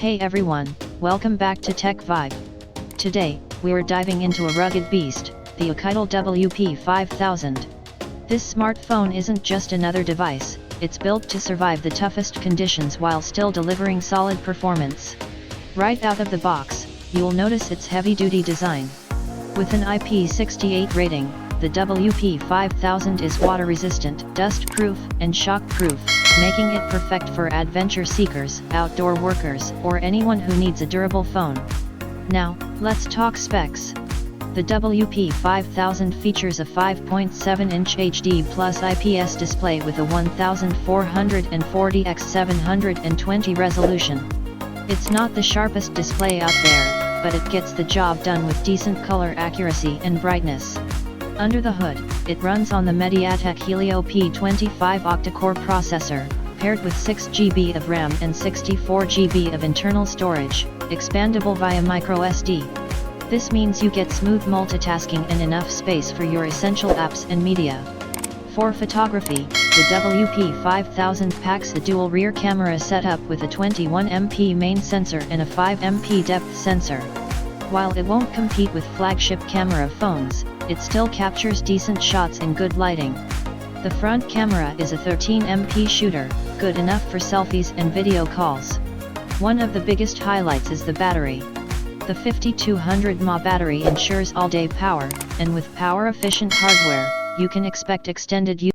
Hey everyone, welcome back to Tech Vibe. Today, we're diving into a rugged beast, the Oukitel WP5000. This smartphone isn't just another device, it's built to survive the toughest conditions while still delivering solid performance. Right out of the box, you'll notice its heavy-duty design. With an IP68 rating, the WP5000 is water-resistant, dust-proof, and shock-proof, making it perfect for adventure seekers, outdoor workers, or anyone who needs a durable phone. Now, let's talk specs. The WP5000 features a 5.7-inch HD Plus IPS display with a 1440x720 resolution. It's not the sharpest display out there, but it gets the job done with decent color accuracy and brightness. Under the hood, it runs on the MediaTek Helio P25 octa-core processor, paired with 6GB of RAM and 64GB of internal storage, expandable via microSD. This means you get smooth multitasking and enough space for your essential apps and media. For photography, the WP5000 packs a dual rear camera setup with a 21MP main sensor and a 5MP depth sensor. While it won't compete with flagship camera phones, it still captures decent shots in good lighting. The front camera is a 13MP shooter, good enough for selfies and video calls. One of the biggest highlights is the battery. The 5200 mAh battery ensures all-day power, and with power-efficient hardware, you can expect extended use.